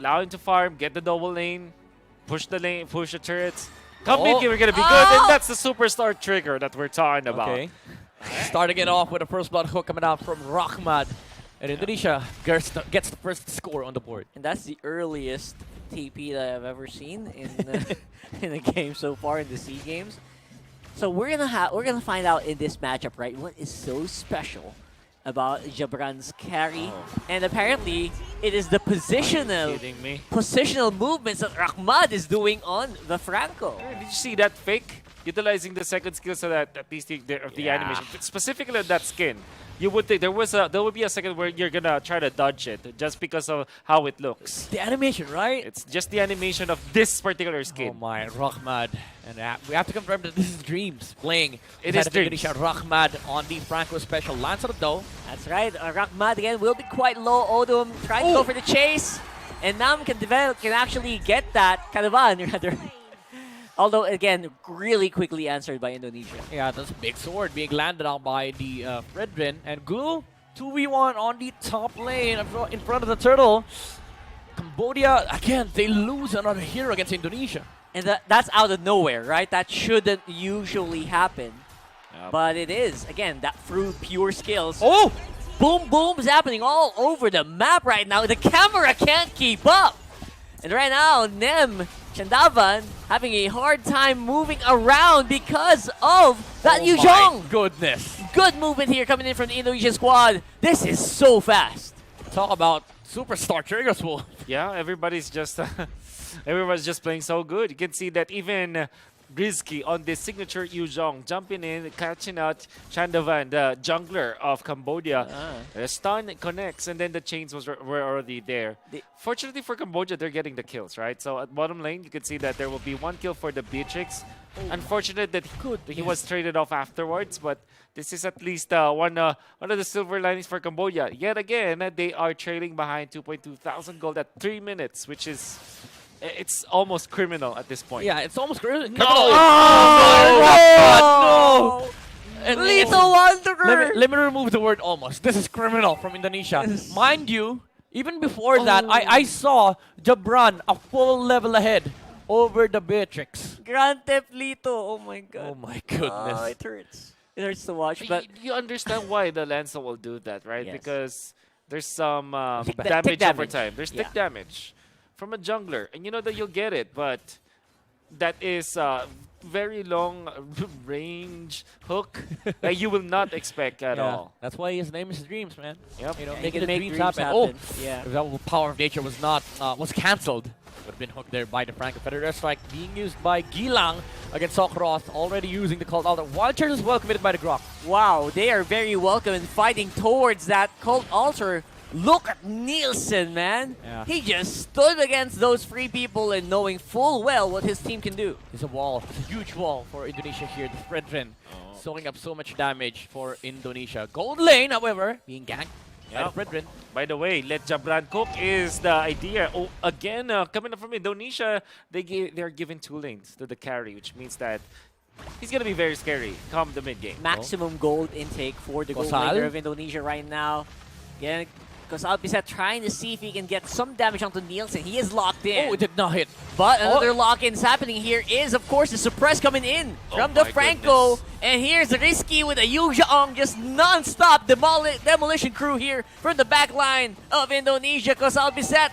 allow him to farm, get the double lane, push the turrets. Come mid game, we're gonna be good, and that's the superstar trigger that we're talking about. Okay. Starting it off with a first blood hook coming out from Rahmad. And Indonesia gets the first score on the board. And that's the earliest TP that I've ever seen in in a game so far in the SEA games. So we're gonna find out in this matchup, right, what is so special about Jabran's carry, and apparently it is the positional movements that Rahmad is doing on the Franco. Did you see that fake? Utilizing the second skill so that at least the animation, specifically on that skin, you would think there would be a second where you're gonna try to dodge it just because of how it looks. The animation, right? It's just the animation of this particular skin. Oh my, Rahmad. And we have to confirm that this is Dreams playing. It is Dreams. Rahmad on the Franco special. Lancer though. That's right. Rahmad again will be quite low. Odom trying to go for the chase. And Nam can actually get that. Canavan, rather. Although, again, really quickly answered by Indonesia. Yeah, that's a big sword being landed out by the Fredrin. And Glue, 2v1 on the top lane in front of the turtle. Cambodia, again, they lose another hero against Indonesia. And that's out of nowhere, right? That shouldn't usually happen. Yep. But it is. Again, that through pure skills. Oh! Boom, boom is happening all over the map right now. The camera can't keep up. And right now, Nem Chandavan having a hard time moving around because of that Yu Zhong. My goodness. Good movement here coming in from the Indonesian squad. This is so fast. Talk about superstar triggers, Wolf. Yeah, everybody's just playing so good. You can see that even Rizky on this signature Yu Zhong jumping in, catching out Chandavan, the jungler of Cambodia. The stun connects, and then the chains were already there. Fortunately for Cambodia, they're getting the kills, right? So at bottom lane, you can see that there will be one kill for the Beatrix. Unfortunate that he was traded off afterwards, but this is at least one of the silver linings for Cambodia. Yet again, they are trailing behind 2.2 thousand gold at 3 minutes, which is... It's almost criminal at this point. Yeah, it's almost criminal. No! Oh, no! And Lethal Wanderer! Let me remove the word almost. This is criminal from Indonesia. Mind you, even before that, I saw Jabran a full level ahead over the Beatrix. Grand Theft Lito. Oh my god. Oh my goodness. It hurts. It hurts to watch, but... You understand why the Lancer will do that, right? Yes. Because there's some Tick damage over damage. time. There's tick damage from a jungler, and you know that you'll get it, but that is very long range hook that you will not expect at all. That's why his name is Dreams, man. Yep. You know, They making can the make dreams dreams happen. happen. Oh, Yeah. if that power of nature was not was cancelled. Would have been hooked there by the Franco Federer strike being used by Gilang against Sokroth, already using the cult altar. Wild Charge is well committed by the Grok. Wow, they are very welcome in fighting towards that cult altar. Look at Nielsen, man. Yeah. He just stood against those free people and knowing full well what his team can do. It's a wall. It's a huge wall for Indonesia here. The Fredrin soaking up so much damage for Indonesia. Gold lane, however, being ganked by the Fredrin. By the way, let Jabran cook is the idea. Oh, again, coming up from Indonesia, they're giving 2 lanes to the carry, which means that he's going to be very scary come the mid game. Maximum gold intake for the gold Kosal? laner of Indonesia right now. Yeah, Kosal Bisset trying to see if he can get some damage onto Nielsen. He is locked in. Oh, it did not hit. But another lock-in is happening here is, of course, the suppress coming in from the my Franco. goodness. And here's Risky with a Yu Zhong, just non-stop demolition crew here from the back line of Indonesia. Kosal Bisset,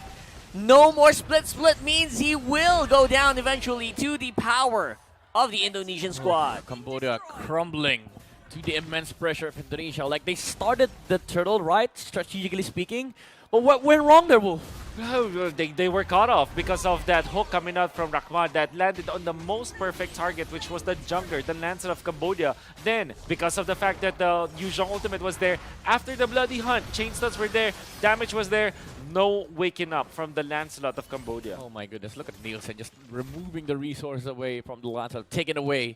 no more split means he will go down eventually to the power of the Indonesian squad. Cambodia crumbling to the immense pressure of Indonesia. Like, they started the turtle right, strategically speaking. But what went wrong there, Wolf? They were caught off because of that hook coming out from Rahmad that landed on the most perfect target, which was the jungler, the Lancer of Cambodia. Then, because of the fact that the Yu Zhong ultimate was there, after the bloody hunt, chain stuns were there, damage was there, no waking up from the Lancelot of Cambodia. Oh my goodness, look at Nielsen just removing the resource away from the Lancelot, taken away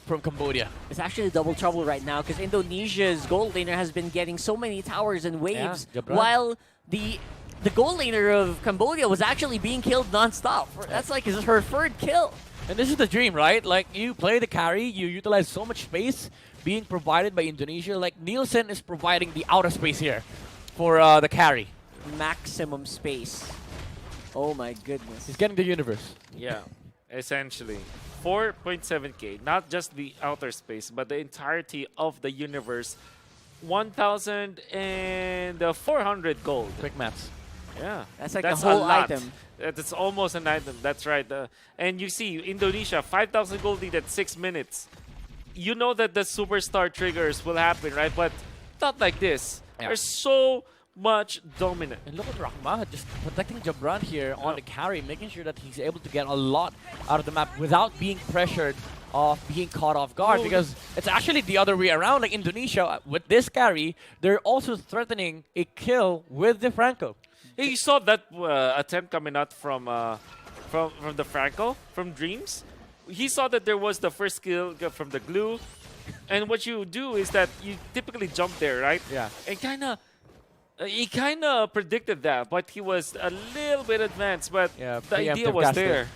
from Cambodia. It's actually double trouble right now because Indonesia's gold laner has been getting so many towers and waves, Jabran. while the gold laner of Cambodia was actually being killed non-stop. That's like her third kill. And this is the dream, right? Like, you play the carry, you utilize so much space being provided by Indonesia. Like, Nielsen is providing the outer space here for the carry. Maximum space. Oh my goodness. He's getting the universe. Yeah, essentially. 4.7k, not just the outer space, but the entirety of the universe. 1,400 gold. Quick maths. Yeah, That's like that's a whole lot. item. That's almost an item. That's right. And you see, Indonesia, 5,000 gold lead at 6 minutes. You know that the superstar triggers will happen, right? But not like this. Yeah. They're so much dominant. And look at Rahma just protecting Jabran here on the carry, making sure that he's able to get a lot out of the map without being pressured of being caught off guard, No, because it's actually the other way around. Like Indonesia, with this carry, they're also threatening a kill with the Franco. Hey, you saw that attempt coming out from the Franco from Dreams. He saw that there was the first kill from the glue, and what you do is that you typically jump there, right? Yeah. And he kind of predicted that, but he was a little bit advanced. But Yeah, the idea preemptive was caster. there.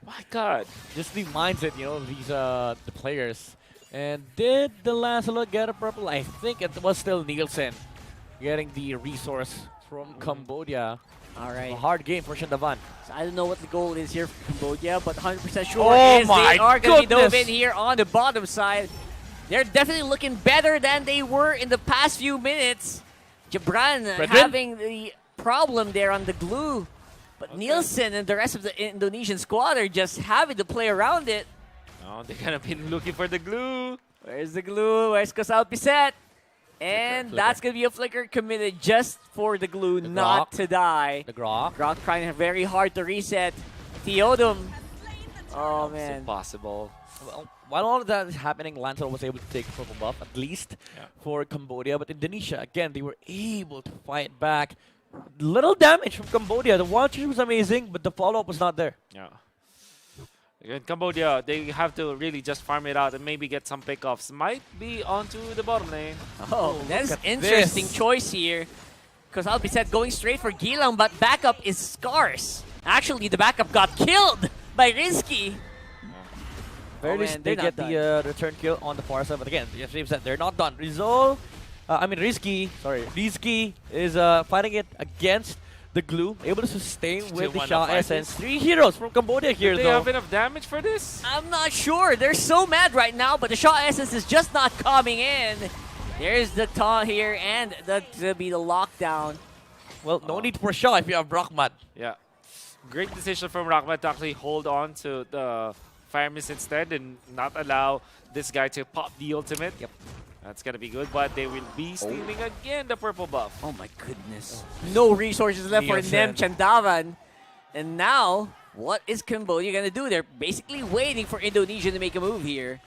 My God. Just the mindset, you know, these the players. And did the Lancelot get a purple? I think it was still Nielsen getting the resource from Cambodia. All right. A hard game for Shandavan. So I don't know what the goal is here for Cambodia, but 100% sure Oh is my they are going to be dove goodness. in here on the bottom side. They're definitely looking better than they were in the past few minutes. Jabran Fredrin? having the problem there on the glue. But Nielsen and the rest of the Indonesian squad are just having to play around it. Oh, they kind of been looking for the glue. Where's the glue? Where's Kosal Piset? And Flicker. that's going to be a flicker committed just for the glue The not Grok. to die. The Grok. Grok trying very hard to reset. Theodum. Oh, It's man. impossible. Well, while all of that is happening, Lancelot was able to take a purple buff, at least Yeah. for Cambodia. But Indonesia, again, they were able to fight back. Little damage from Cambodia. The one-shot was amazing, but the follow-up was not there. Yeah. In Cambodia, they have to really just farm it out and maybe get some pickoffs. Might be onto the bottom lane. Oh, that's at interesting this. choice here. Because Albiset going straight for Gilang, but backup is scarce. Actually, the backup got killed by Rizky. Very Oh, least man, they they're get not the return kill on the far side, but again, as James said, they're not done. Rizky is fighting it against the glue, able to sustain Still with the wanna Shah fight Essence. this? 3 heroes from Cambodia here, Do they though. have enough damage for this? I'm not sure. They're so mad right now, but the Shaw Essence is just not coming in. There's the taunt here, and that's going to be the lockdown. Well, no need for Shah if you have Brahmat. Yeah. Great decision from Rockman to actually hold on to the Fire Mist instead and not allow this guy to pop the ultimate. Yep. That's going to be good, but they will be stealing again the purple buff. Oh my goodness. No resources left for Nem Nielsen. Chandavan. And now, what is Cambodia going to do? They're basically waiting for Indonesia to make a move here.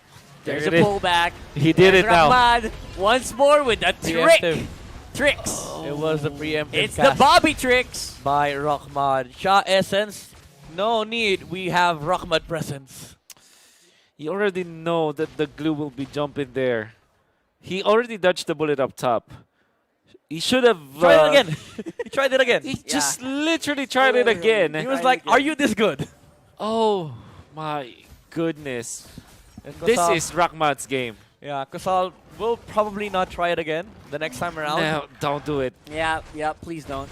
There's a There it is. pullback. He did There's it now. Rahman once more with a trick. Preemptive. Tricks. It was the preemptive It's the cast Bobby tricks. by Rahmat. Shah Essence, no need. We have Rahmat presence. You already know that the glue will be jumping there. He already dodged the bullet up top. He should have... Try it again. He tried it again. He just literally tried it Oh, again. He was Try it like, again. are you this good? Oh my goodness. And This Kosal- is Rahmat's game. Yeah, Kosal will probably not try it again the next time around. No, don't do it. Yeah, please don't.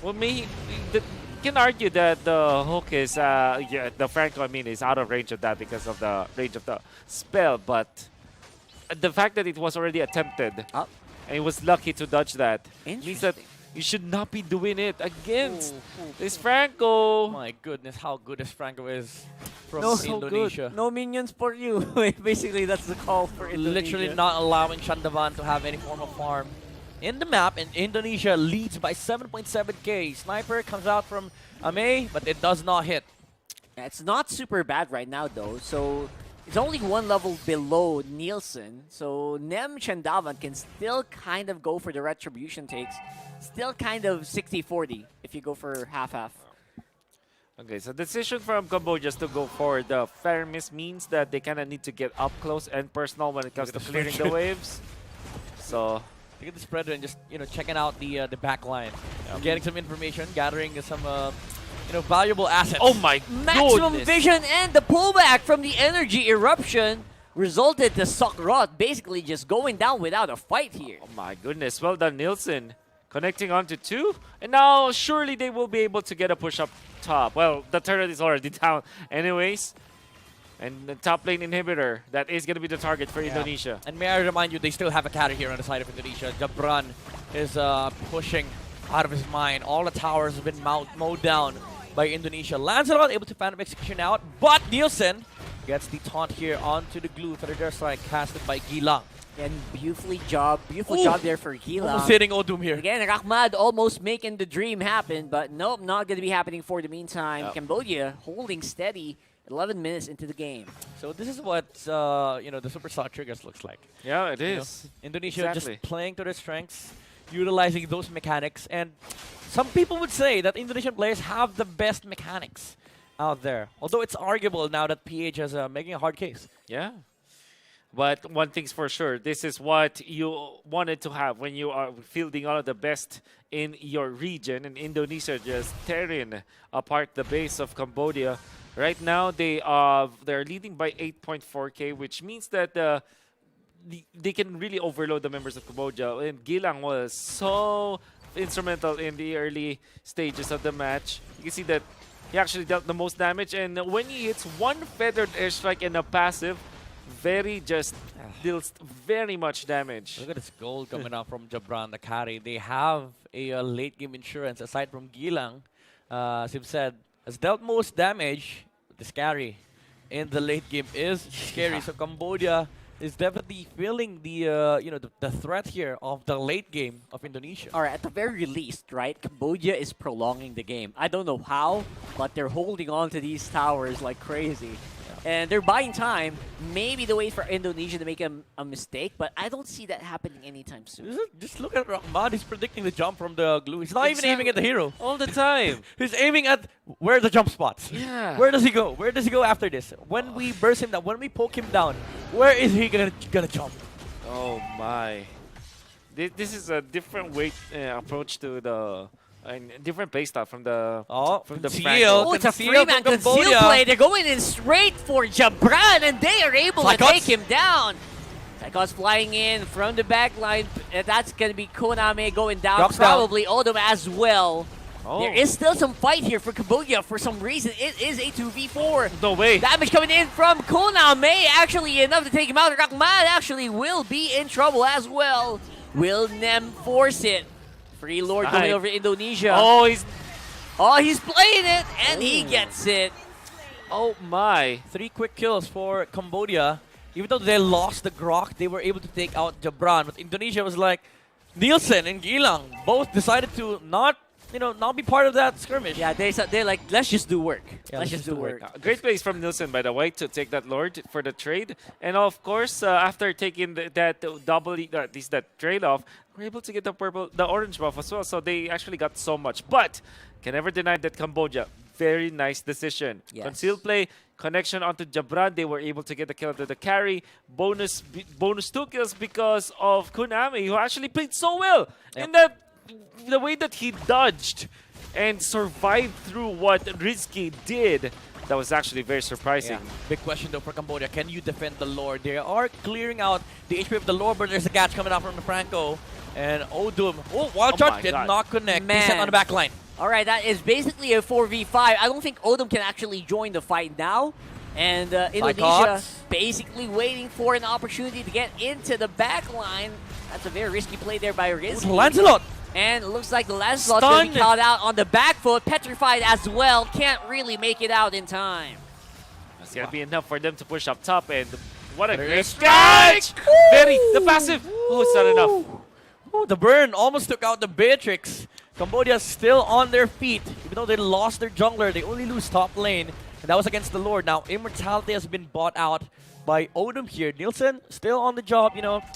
Well, me, you can argue that the hook is, yeah, the Franco, I mean, is out of range of that because of the range of the spell, but the fact that it was already attempted Oh. and he was lucky to dodge that means that Interesting. you should not be doing it against Ooh. this Franco. Oh my goodness, how good this Franco is from No, so good. Indonesia. No minions for you. Basically, that's the call for Indonesia. Literally not allowing Shandavan to have any form of farm in the map, and Indonesia leads by 7.7k. Sniper comes out from Ame, but it does not hit. It's not super bad right now, though. So it's only one level below Nielsen. So Nem Chandavan can still kind of go for the retribution takes. Still kind of 60-40 if you go for half-half. Okay, so decision from Cambodia is to go for the Fire Mist means that they kind of need to get up close and personal when it comes to Look at the clearing the spread. waves. So, Look at the spreader and just checking out the back line, getting some information, gathering some valuable assets. oh my Maximum goodness. vision and the pullback from the energy eruption resulted to Sokrot basically just going down without a fight here. Oh my goodness. Well done, Nielsen. connecting onto 2. And now surely they will be able to get a push up top. Well, the turret is already down anyways. And the top lane inhibitor, that is going to be the target for Indonesia. And may I remind you, they still have a carry here on the side of Indonesia. Jabran is pushing out of his mind. All the towers have been mowed down by Indonesia. Lancelot able to phantom execution out, but Nielsen gets the taunt here onto the glue. Thunder Strike casted by Gilang. And beautiful job there for Gila. Almost hitting Odum here. Again, Rahmad almost making the dream happen, but nope, not going to be happening for the meantime. Cambodia holding steady 11 minutes into the game. So this is what you know, the Superstar Triggers looks like. Yeah, it You know, is. Indonesia Exactly. just playing to their strengths, utilizing those mechanics, and some people would say that Indonesian players have the best mechanics out there. Although it's arguable now that PH is making a hard case. Yeah. But one thing's for sure, this is what you wanted to have when you are fielding all of the best in your region. And Indonesia just tearing apart the base of Cambodia. Right now, they're leading by 8.4K, which means that they can really overload the members of Cambodia. And Gilang was so instrumental in the early stages of the match. You can see that he actually dealt the most damage. And when he hits one feathered airstrike and a passive, deals very much damage. Look at this goal coming out from Jabran, the carry. They have a late game insurance aside from Gilang. As you've said, has dealt most damage. This carry in the late game is scary. So Cambodia is definitely feeling the you know, the threat here of the late game of Indonesia. All right, at the very least, right, Cambodia is prolonging the game. I don't know how, but they're holding on to these towers like crazy. And they're buying time. Maybe they wait for Indonesia to make a mistake, but I don't see that happening anytime soon. Just look at Rahman. He's predicting the jump from the glue. He's not even aiming at the hero. All the time. He's aiming at where are the jump spots. Yeah. Where does he go? Where does he go after this? When we burst him down, when we poke him down, where is he gonna jump? Oh my. This is a different way approach to the different playstyle from the Conceal. Franco. Oh, it's a Conceal three-man from conceal Cambodia. play. They're going in straight for Jabran, and they are able to Psychots. take him down. Psychots flying in from the back line. That's going to be Koname going down. Drops down. Probably Odom as well. Oh. There is still some fight here for Cambodia for some reason. It is a 2v4. No way. Damage coming in from Koname. Actually enough to take him out. Rahman actually will be in trouble as well. Will Nem force it? Free Lord coming over Indonesia. Oh, he's playing it, and he gets it. oh my. 3 quick kills for Cambodia. Even though they lost the Grok, they were able to take out Jabran. But Indonesia was like, Nielsen and Gilang both decided to not be part of that skirmish. Yeah, they're like, let's just do work. Yeah, let's just do work. Great plays from Nielsen, by the way, to take that Lord for the trade. And of course, after taking that at least that trade-off, we're able to get the orange buff as well. So they actually got so much. But can never deny that Cambodia, very nice decision. Yes. Concealed play, connection onto Jabran. They were able to get the kill to the carry. Bonus 2 kills because of Konami, who actually played so well in the way that he dodged and survived through what Rizky did. That was actually very surprising. Yeah. Big question though for Cambodia. Can you defend the Lord? They are clearing out the HP of the Lord, but there's a catch coming out from the Franco. And Odum, wild shot did not connect. He's set on the back line. All right, that is basically a 4v5. I don't think Odom can actually join the fight now. And Indonesia basically waiting for an opportunity to get into the back line. That's a very risky play there by Rizky. Lancelot! And it looks like the Lancelot's going to be caught out on the back foot. Petrified as well. Can't really make it out in time. It's going to be enough for them to push up top. And what a great strike! The passive. Oh, it's not enough. Ooh, the burn almost took out the Beatrix. Cambodia still on their feet. Even though they lost their jungler, they only lose top lane. And that was against the Lord. Now, Immortality has been bought out by Odom here. Nielsen still on the job,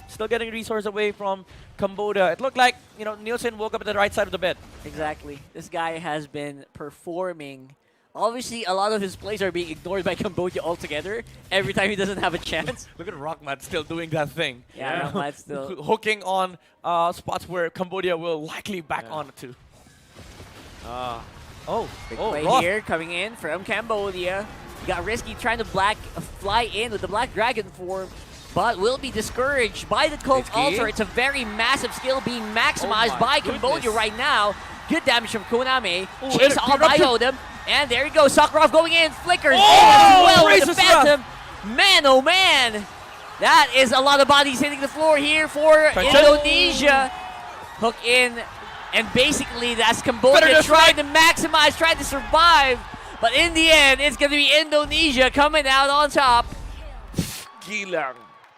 still getting resource away from Cambodia. It looked like, Nielsen woke up at the right side of the bed. Exactly. This guy has been performing. Obviously, a lot of his plays are being ignored by Cambodia altogether every time he doesn't have a chance. Look at Rockman still doing that thing. Yeah, Rockman still. Hooking on spots where Cambodia will likely back on to. Big play here coming in from Cambodia. You got Risky trying to fly in with the Black Dragon form. but will be discouraged by the Cold Risky. Altar. It's a very massive skill being maximized Oh my by Cambodia goodness. right now. Good damage from Konami. Oh, Chase and a on by eruption. Odom. And there he goes. Sakharov going in. Flickers in Oh, as well with the raises Wrath. Phantom. Man, oh man. That is a lot of bodies hitting the floor here for Punch it. Indonesia. Hook in. And basically, that's Cambodia Predator trying to maximize, trying to survive. But in the end, it's going to be Indonesia coming out on top. Gilang.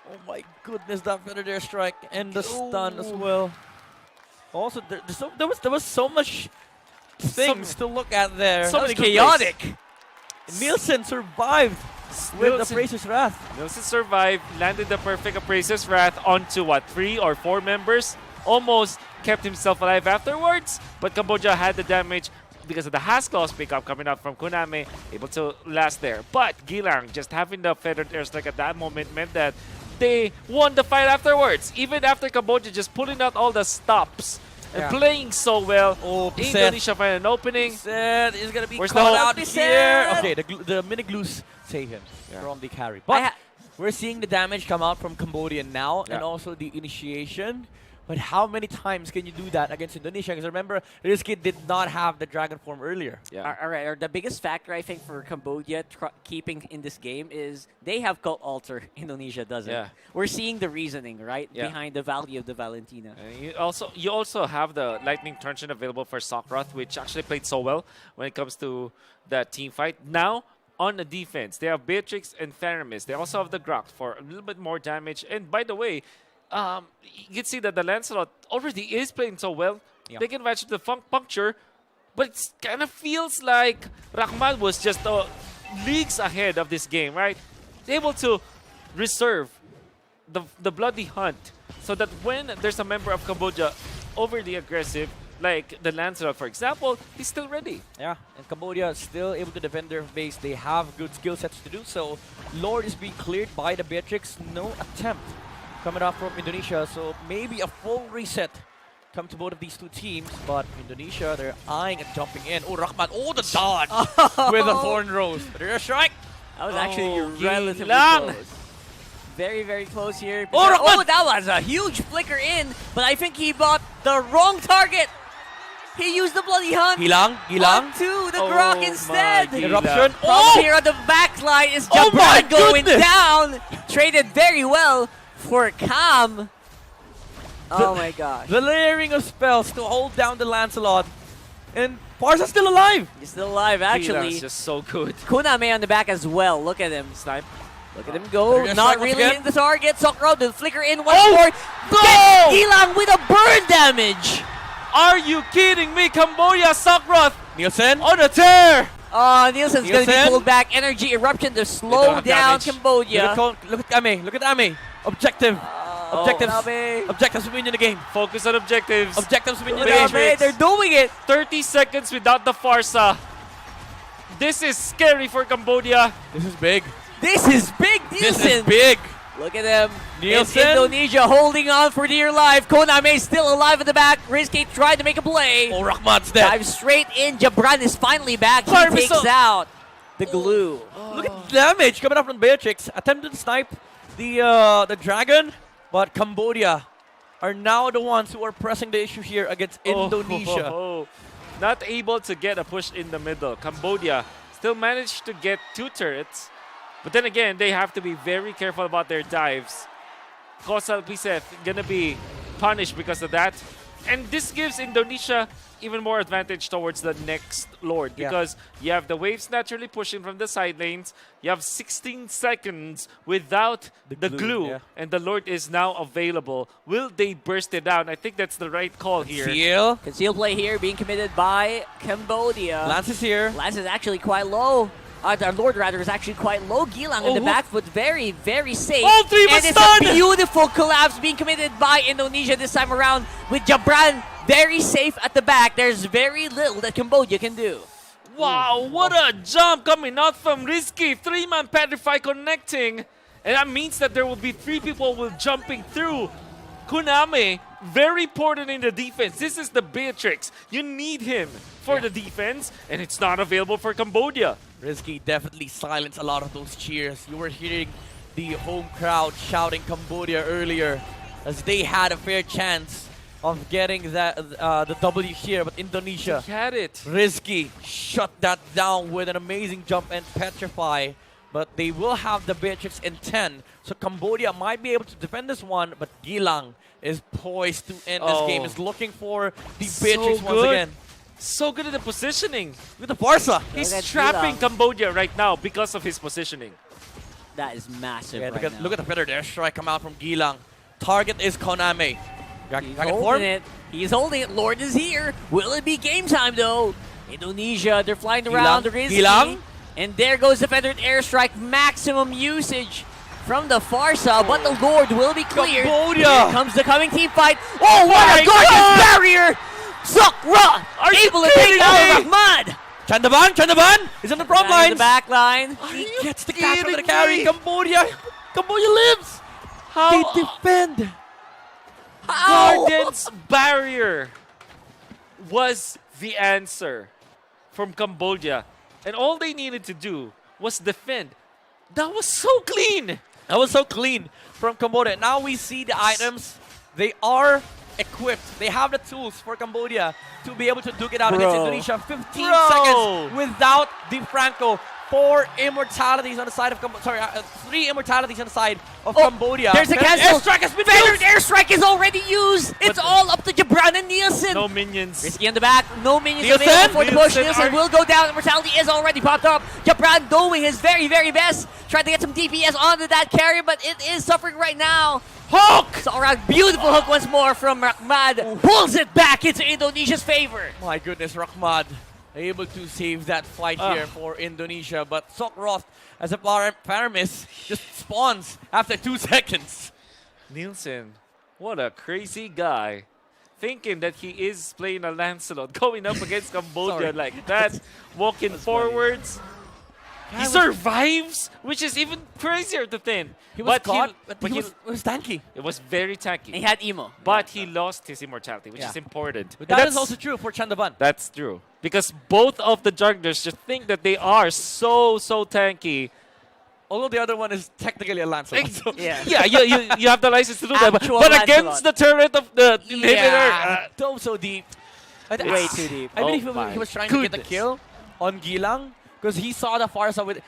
Oh my goodness, that Predator strike and the stun as well. Also, there was so much things to look at there. So That was many good chaotic. Nielsen survived with the Nielsen- Appraiser's Wrath. Nielsen survived, landed the perfect Appraiser's Wrath onto what, 3 or 4 members? Almost kept himself alive afterwards, but Cambodia had the damage because of the Haskell's pickup coming up from Konami, able to last there. But Gilang just having the feathered airstrike at that moment meant that they won the fight afterwards. Even after Cambodia just pulling out all the stops and Yeah. playing so well, Oh, Pisset. Indonesia find an opening. Said is gonna be Where's caught the out hope? here. Pisset. Okay, the mini glues save him Yeah. from the carry. I But ha- we're seeing the damage come out from Cambodia now, and Yeah. also the initiation. But how many times can you do that against Indonesia? Because remember, Rizky did not have the dragon form earlier. Yeah. All right, the biggest factor I think for Cambodia keeping in this game is they have Cult Altar. Indonesia doesn't. Yeah. We're seeing the reasoning, right, Yeah. behind the value of the Valentina. And you also have the Lightning Truncheon available for Sakroth, which actually played so well when it comes to that team fight. Now, on the defense, they have Beatrix and Theramis. They also have the Grok for a little bit more damage. And by the way, you can see that the Lancelot already is playing so well. Yeah. They can match the puncture, but it kind of feels like Rahman was just leagues ahead of this game, right? Able to reserve the bloody hunt so that when there's a member of Cambodia overly aggressive, like the Lancelot, for example, he's still ready. Yeah, and Cambodia is still able to defend their base. They have good skill sets to do so. Lord is being cleared by the Beatrix. No attempt coming up from Indonesia, so maybe a full reset come to both of these two teams. But Indonesia, they're eyeing and jumping in. Oh, Rahman, oh, the dodge with a Thorn Rose. There's a strike. That was actually Oh, relatively Gilang. close. Very, very close here. Oh, Rahman! That was a huge flicker in, but I think he bought the wrong target. He used the bloody hunt. Gilang, Gilang. Onto the Oh Grok my instead. Gilang. Eruption. From Oh! here on the backline is Oh my Jabran going goodness! down. Traded very well for Cam. Oh my gosh. The layering of spells to hold down the Lancelot. And Parsa's still alive. He's still alive, actually. Gilang's just so good. Kuname on the back as well. Look at him. Snipe. Look at him go. There's a Not strike once really again. hitting the target. Sokro the flicker in once Oh! more. No! Gilang with a burn damage. Are you kidding me? Cambodia, Sakroth Nielsen. on a tear! Nielsen's going to be Nielsen? pulled back. Energy eruption to don't slow have down damage. Cambodia. Look at Ame. Look at Ame. Objective. Objectives. Nabe. Objectives to win in the game. Focus on objectives. Objectives to win in the Look at game. Nabe. They're doing it. 30 seconds without the Farsa. This is scary for Cambodia. This is big. This is big, This Nielsen. is big. Look at them. It's Nielsen. Indonesia holding on for dear life. Koname still alive at the back. Rizky tried to make a play. Oh, Rahman's dead. Dive straight in. Jabran is finally back. He Parmesan. takes out the glue. Look at the damage coming up from Beatrix. Attempted to snipe the dragon, but Cambodia are now the ones who are pressing the issue here against Indonesia. Oh. Not able to get a push in the middle. Cambodia still managed to get 2 turrets. But then again, they have to be very careful about their dives. Kosal Piseth gonna be punished because of that. And this gives Indonesia even more advantage towards the next Lord Yeah. because you have the waves naturally pushing from the side lanes. You have 16 seconds without the glue, yeah. and the Lord is now available. Will they burst it down? I think that's the right call here. Seal. Conceal play here being committed by Cambodia. Lance is here. Lance is actually quite low. Our Lord rather is actually quite low. Gilang in the back foot, very, very safe. All 3 and must it's stun! a beautiful collapse being committed by Indonesia this time around with Jabran very safe at the back. There's very little that Cambodia can do. Wow, what a jump coming out from Rizky. 3-man Petrify connecting. And that means that there will be 3 people will jumping through. Konami, very important in the defense. This is the Beatrix. You need him for the defense, and it's not available for Cambodia. Rizky definitely silenced a lot of those cheers. You were hearing the home crowd shouting Cambodia earlier, as they had a fair chance of getting that the W here, but Indonesia, He had it. Rizky, shut that down with an amazing jump and petrify. But they will have the Beatrix in 10, so Cambodia might be able to defend this one, but Gilang is poised to end this game, is looking for the So Beatrix once good. again. So good at the positioning. With the Farsa. He's at trapping Gilang. Cambodia right now because of his positioning. That is massive Yeah, right now. look at the feathered airstrike come out from Gilang. Target is Koname. He's Dragon holding form. it. He's holding it. Lord is here. Will it be game time though? Indonesia, they're flying around. Rizky. Gilang. And there goes the feathered airstrike. Maximum usage from the Farsa, but the Lord will be cleared. Cambodia. Here comes the coming team fight. Oh, what my a gorgeous God. barrier! Zuckra able to take out Rahmad. Chandaban is on the front Back in lines. the back line. He gets the catch under the kidding carry. me? Cambodia lives. They defend. Garden's barrier was the answer from Cambodia. And all they needed to do was defend. That was so clean. That was so clean from Cambodia. Now we see the items. They are equipped. They have the tools for Cambodia to be able to duke it out against Bro. Indonesia. 15 Bro. seconds without DeFranco. 4 immortalities on the side of Cambodia. 3 immortalities on the side of Cambodia. There's a Feathered cancel. airstrike has been Feathered used. airstrike is already used. It's all up to Jabran and Nielsen. No minions. Rizky in the back, no minions Nielsen? available for the push. Nielsen Nielsen are- will go down. Immortality is already popped up. Jabran doing his very, very best. Trying to get some DPS onto that carry, but it is suffering right now. Hook! So around beautiful hook once more from Rahmad. Pulls it back into Indonesia's favor. My goodness, Rahmad able to save that fight here for Indonesia. But Sokroth, as a Paramis, just spawns after 2 seconds. Nielsen, what a crazy guy. Thinking that he is playing a Lancelot, going up against Cambodia Sorry. like that, walking That's funny. forwards. He survives, which is even crazier to think. He was caught, but but he was tanky. it was very tanky. He had emo. But he lost his immortality, which Yeah. is important. But And that is also true for Chandaban. That's true. Because both of the junglers just think that they are so tanky. Although the other one is technically a Lancelot. so- Yeah. Yeah, you have the license to do that. But, Actual but against Lancelot. the turret of the inhibitor, Yeah, dove so deep. Way too deep. I believe Oh my he was trying to get the goodness. kill on Gilang because he saw the Farsa with.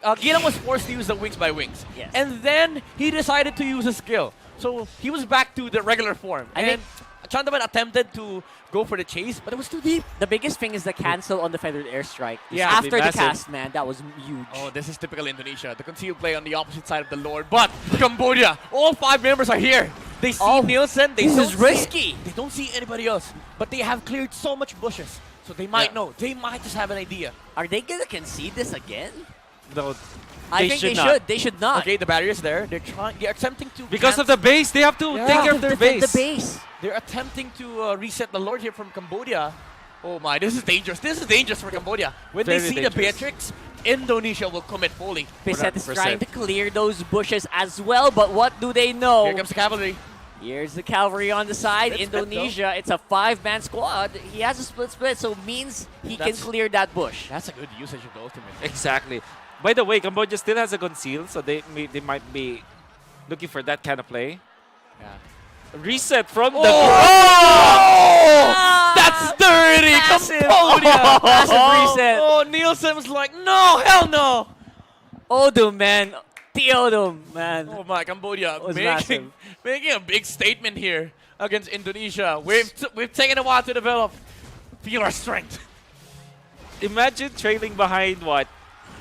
Gilang was forced to use the wings by wings, Yes. and then he decided to use a skill. So he was back to the regular form. I And Chandaman attempted to go for the chase, but it was too deep. The biggest thing is the cancel on the feathered airstrike. Yeah. After the Massive. cast, man, that was huge. Oh, this is typical Indonesia. The concealed play on the opposite side of the Lord. But Cambodia, all 5 members are here. They see Oh, Nielsen. They this don't is see- risky. They don't see anybody else. But they have cleared so much bushes. So they might know. They might just have an idea. Are they gonna concede this again? no, I think they should. They should not. Okay, the barrier's there. They're attempting to because of the base, they have to Yeah. take care of their Defend base. the base. They're attempting to reset the Lord here from Cambodia. Oh my, this is dangerous. This is dangerous for Cambodia. When they Very see the dangerous. Beatrix, Indonesia will commit fully. Bissett is 100%. trying to clear those bushes as well, but what do they know? Here comes the cavalry. Here's the cavalry on the side. Split, Indonesia, it's a 5-man squad. He has a split, so means he can That's- clear that bush. That's a good usage of the ultimate. Exactly. By the way, Cambodia still has a conceal, so they might be looking for that kind of play. Yeah. Reset from the Oh! That's dirty! Massive. Cambodia! Massive reset. Oh, Nielsen was like, no, hell no! Odom, man. Theodom, man. Oh my, Cambodia was making a big statement here against Indonesia. We've taken a while to develop. Feel our strength. Imagine trailing behind what?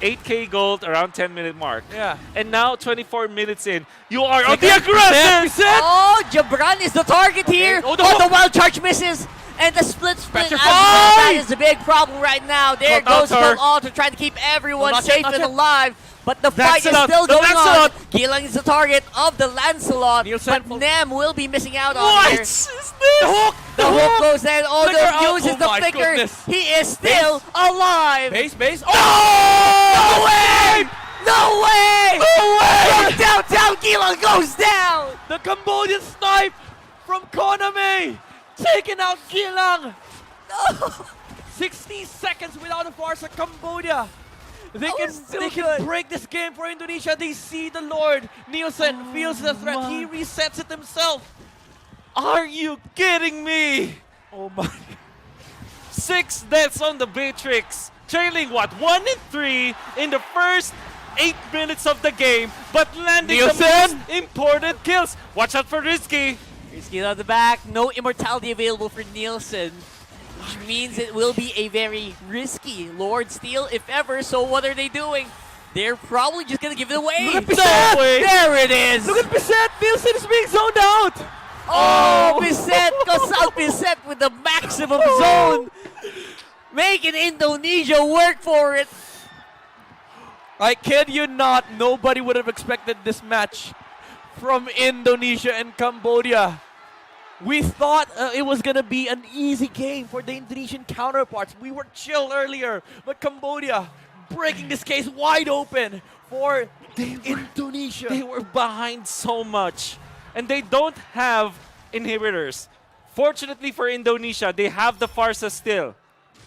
8k gold around 10-minute mark. Yeah. And now 24 minutes in, you are on the aggressive! Reset. Oh, Jabran is the target here. Oh, Oh, no. the wild charge misses. And the split as well. Petrify! That is the big problem right now. There Not goes her. the altar trying to keep everyone No, not yet, safe not and yet. alive. But the fight is Lancelot, still the going on. Lancelot. Gilang is the target of the Lancelot. Nielsen But Nem will be missing out on What here. is this? The hook! The hook goes in. Flicker out. Odom uses Oh the my flicker. goodness. He is still alive. Base. No! Oh! No way! No way! No way! Down. Gilang goes down. The Cambodian snipe from Koname! Taking out Gilang! No. 60 seconds without a Farsa. Cambodia They That can was so they can good. break this game for Indonesia. They see the Lord. Nielsen feels the threat. He resets it himself. Are you kidding me? Oh my. 6 deaths on the Matrix, trailing what 1 and 3 in the first 8 minutes of the game, but landing the Nielsen! most important kills. Watch out for Risky. Risky on the back. No immortality available for Nielsen, which means it will be a very risky Lord steal, if ever. So what are they doing? They're probably just gonna give it away. Look at Bissett! There it is. Look at Bissett! Nielsen is being zoned out! Oh, Bissett goes out. Bissett with the maximum zone, making Indonesia work for it. I kid you not, nobody would have expected this match from Indonesia and Cambodia. We thought it was gonna be an easy game for the Indonesian counterparts. We were chill earlier, but Cambodia breaking this case wide open for Indonesia. They were behind so much, and they don't have inhibitors. Fortunately for Indonesia, they have the Farsa still.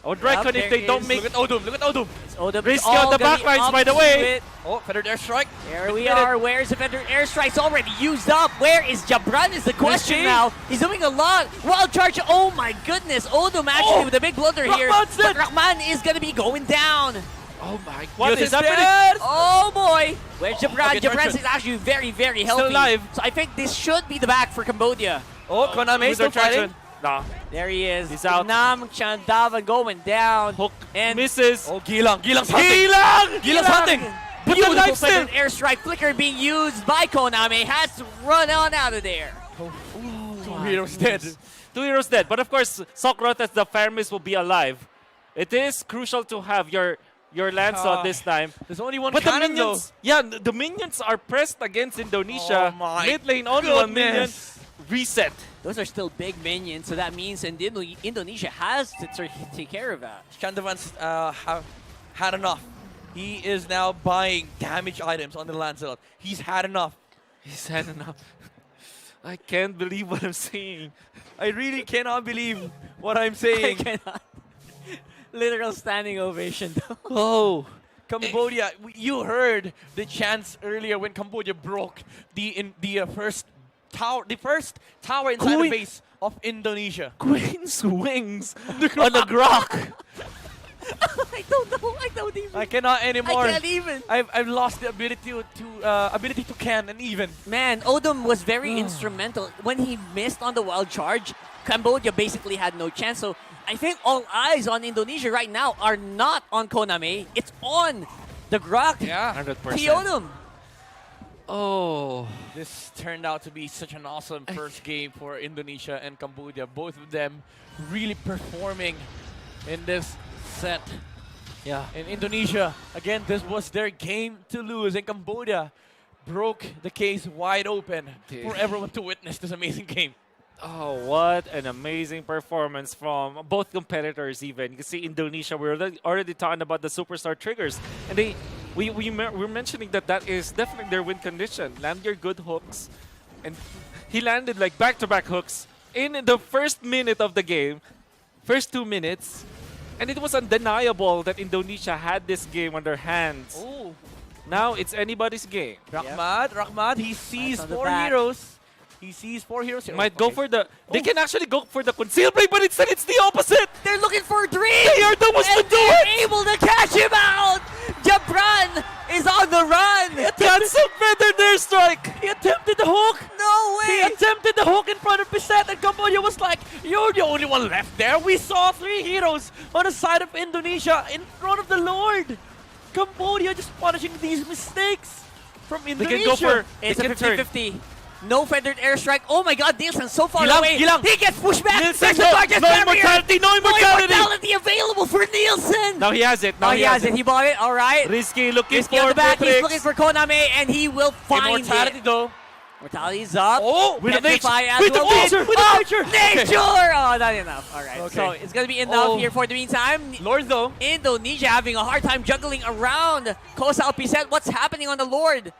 I would reckon if there they don't is- make Look at Odum, look at Odum. Odom Risky on the backlines, by the way. Oh, feathered airstrike. There we are. Where's the Fender airstrikes already used up? Where is Jabran is the question Risky. now. He's doing a lot. Wild charge. Oh my goodness. Odom actually Oh, with a big blunder here. Rahman's But dead. Rahman is going to be going down. Oh my, what Nielsen's is happening? dead. Oh boy. Where's Jabran? Okay, Jabran Jabran. is actually very, very healthy. alive. So I think this should be the back for Cambodia. Oh, Konami With their still fighting. traction. Nah, There he is. He's out. Nam Chandavan going down. hook And misses. Oh, Gilang. Gilang's hunting. Gilang! Gilang's hunting. But the Beautiful life still. second airstrike flicker being used by Konami. Has to run on out of there. Two heroes dead. 2 heroes dead. But of course, Sokrot as the Fermis will be alive. It is crucial to have your Lance on this time. There's only one But the cannon though. minions, yeah, the minions are pressed against Indonesia. Oh my Mid lane only one minion. goodness. Reset. Those are still big minions, so that means Indonesia has to take care of that. Chandavan's have had enough. He is now buying damage items on the Lancelot. He's had enough. He's had enough. I can't believe what I'm seeing. I really cannot believe what I'm I saying. cannot. Literal standing ovation though. Oh. Cambodia, you heard the chants earlier when Cambodia broke the first tower inside the base of Indonesia. Queen's wings on the Grok. I don't know. I don't even. I cannot anymore. I can't even. I've lost the ability to can and even. Man, Odom was very instrumental. When he missed on the wild charge, Cambodia basically had no chance. So I think all eyes on Indonesia right now are not on Konami. It's on the Grok. Yeah. 100%. Odom. Oh. This turned out to be such an awesome first game for Indonesia and Cambodia. Both of them really performing in this set. Yeah. In Indonesia, again, this was their game to lose, and Cambodia broke the case wide open for everyone to witness this amazing game. Oh, what an amazing performance from both competitors even. You can see Indonesia, we're already talking about the superstar triggers. And we're mentioning that is definitely their win condition. Land your good hooks. And he landed like back-to-back hooks in the first minute of the game. First 2 minutes. And it was undeniable that Indonesia had this game on their hands. Oh, Now it's anybody's game. Rahmat, he sees on the 4 back. heroes. He sees 4 heroes here. Might Oh, go okay. for the... They can actually go for the conceal break, but instead it's the opposite! They're looking for 3. They are the ones to And do they're it! able to catch him out. Jabran is on the run. That's a feathered airstrike! He attempted the hook. No He way. attempted the hook in front of Bissett, and Cambodia was like, "You're the only one left there." We saw 3 heroes on the side of Indonesia in front of the Lord. Cambodia just punishing these mistakes from They Indonesia. can go for... It's they a can turn. 50-50. No feathered airstrike. Oh my god, Nielsen so far Gilang, away. Gilang. He gets pushed back. Nielsen, There's the no, largest no barrier. immortality, no No immortality! immortality available for Nielsen. Now he has it. Now he has it. He bought it. All right. Risky looking Risky for on the back. He's Matrix. looking for Konami, and he will find Immortality it. though. Mortality's up. Oh, With the Petrify nature. as With the well. nature. With the nature. Nature! Oh, not enough. All right. Okay. So it's going to be enough Oh. here for the meantime. Lord though. Indonesia having a hard time juggling around Kosa Alpizet. What's happening on the Lord?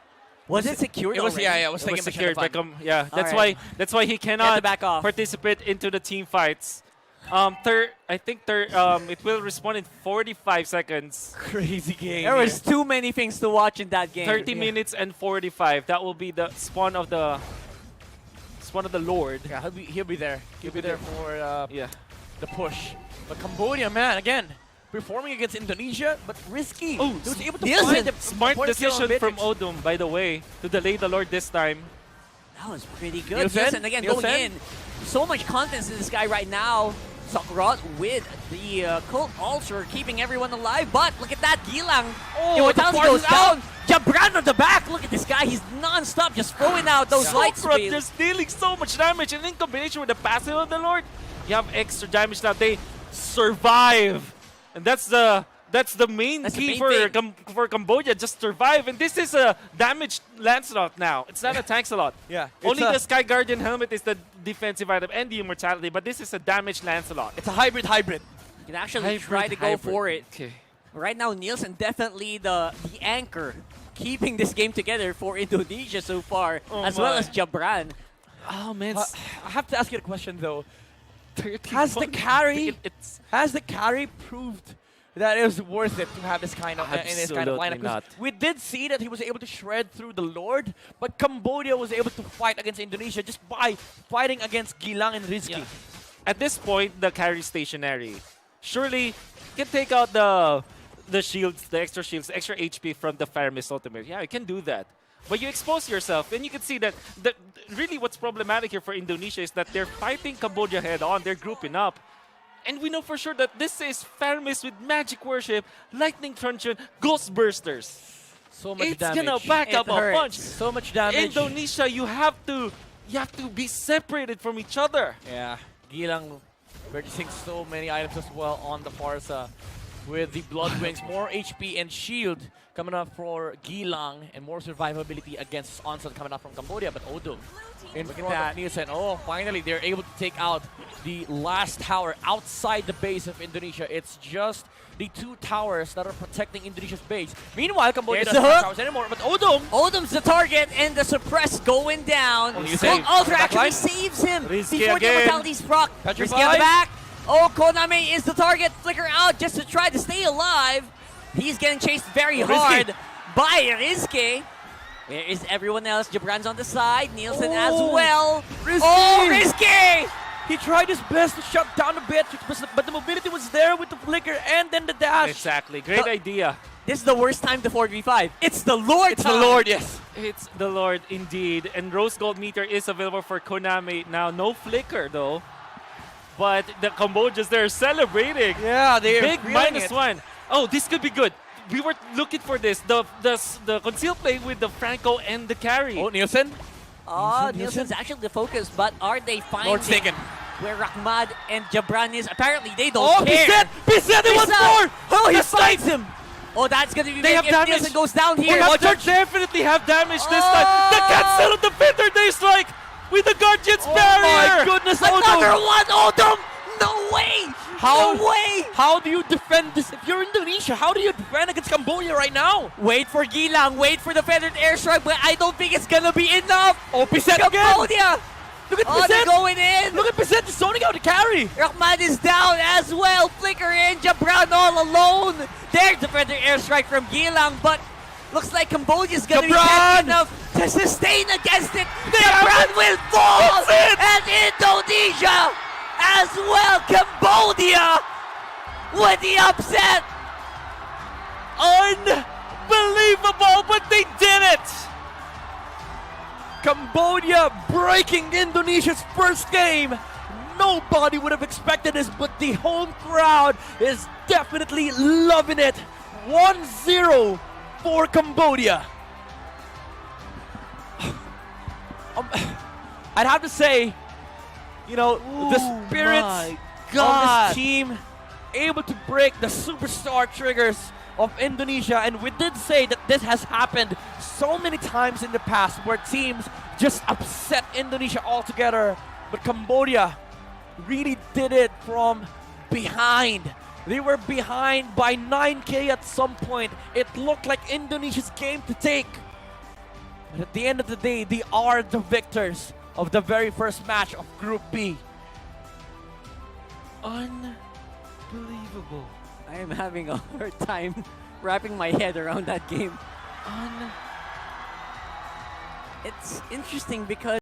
Was it secured It was already? yeah, it was It taken was by secured by Chandavan. yeah, that's Alright. why he cannot back off. participate into the team fights. I think it will respawn in 45 seconds. Crazy game. There was too many things to watch in that game. 30 minutes and 45. That will be the spawn of the Lord. Yeah, he'll be there. He'll be there for Yeah. the push. But Cambodia, man, again, performing against Indonesia, but risky. Oh, he was able to Nielsen, find the Smart point kill on decision from Beatrix. Odom, by the way, to delay the Lord this time. That was pretty good. Nielsen? Nielsen again Nielsen? going in. So much confidence in this guy right now. Sakurat with the Cult Ulcer keeping everyone alive. But look at that, Gilang. Oh, Immortality the goes force is down. Jabran on the back. Look at this guy. He's non-stop just throwing out those light Sakurat speeds. just dealing so much damage, and in combination with the passive of the Lord, you have extra damage now. They survive, and that's the main That's the key main for Cambodia. Just survive, and this is a damaged Lancelot now. It's not a Tank-a-lot. Yeah. Only it's the Sky Guardian helmet is the defensive item and the immortality, but this is a damaged Lancelot. It's a hybrid. You can actually try to go for it. Okay. Right now, Nielsen definitely the anchor keeping this game together for Indonesia so far, Oh as well my. as Jabran. Oh man, I have to ask you a question though. 30 Has the points. carry It's Has the carry proved that it was worth it to have this kind of in this kind of Absolutely lineup? 'Cause not. we did see that he was able to shred through the Lord, but Cambodia was able to fight against Indonesia just by fighting against Gilang and Rizky. Yeah. At this point, the carry stationary. Surely, you can take out the shields, the extra shields, the extra HP from the Fire Mist ultimate. Yeah, you can do that. But you expose yourself, and you can see that really what's problematic here for Indonesia is that they're fighting Cambodia head-on. They're grouping up. And we know for sure that this is Fire Mist with Magic Worship, Lightning Truncheon, Ghost Bursters. So much It's damage. gonna back up a hurts. punch. So much damage. Indonesia, you have to be separated from each other. Yeah, Gilang purchasing so many items as well on the Farsa with the Blood Wings, more HP and shield coming up for Gilang and more survivability against onslaught coming up from Cambodia, but Odom in Look at front that. of Nielsen. Oh, finally they're able to take out the last tower outside the base of Indonesia. It's just the two towers that are protecting Indonesia's base. Meanwhile, Cambodia There's doesn't the have hook. towers anymore, but Odom Odom's the target, and the suppress going down. Oh, you Cold save. Ultra Back actually line. saves him Rizky before the again. immortality's proc. Petrified. Rizky on the back. Oh, Konami is the target. Flicker out just to try to stay alive. He's getting chased very Rizky. hard by Rizky. Where is everyone else? Jabran's on the side. Nielsen as Oh, well. Rizky. Oh, Rizky! He tried his best to shut down the bit, but the mobility was there with the flicker and then the dash. Exactly. Great idea. This is the worst time to 4v5. It's the Lord It's time. the Lord, yes. It's the Lord indeed. And Rose Gold Meter is available for Konami now. No flicker though. But the Cambodians, they're celebrating. Yeah, they're Big feeling it. -1. Oh, this could be good. We were looking for this. The conceal play with the Franco and the carry. Oh, Nielsen. Oh, Nielsen. Nielsen's actually the focus, but are they finding Lord's taken. where Rahmad and Jabran is? Apparently, they don't Oh, care. Bizet, he wants Bizet! more! Oh, he The snipe! finds him. Oh, that's going to be They big have if damage. Nielsen goes down We here. have to definitely have damage this time. The Oh! cancel of the Fender Day Strike with the Guardian's Oh barrier. my goodness, Another Odom! one, Odom! No way! How- No way! How do you defend this? If you're Indonesia, how do you defend against Cambodia right now? Wait for Gilang, wait for the feathered airstrike, but I don't think it's gonna be enough. Oh, Bizet again! Cambodia! Look at Oh, they're Bizet! going in! Look at Bizet just zoning out the carry! Rahmad is down as well. Flicker in. Jabran all alone. There's the feather airstrike from Gilang, but looks like Cambodia's gonna be Jabran! heavy enough to sustain against it. Jabran will fall, That's it! and Indonesia as well. Cambodia with the upset. Unbelievable, but they did it. Cambodia breaking Indonesia's first game. Nobody would have expected this, but the home crowd is definitely loving it. 1-0 for Cambodia. I'd have to say, you know, the spirits my of God. this team able to break the superstar triggers of Indonesia, and we did say that this has happened so many times in the past where teams just upset Indonesia altogether, but Cambodia really did it from behind. They were behind by 9K at some point. It looked like Indonesia's game to take. But at the end of the day, they are the victors of the very first match of Group B. Unbelievable. I am having a hard time wrapping my head around that game. It's interesting because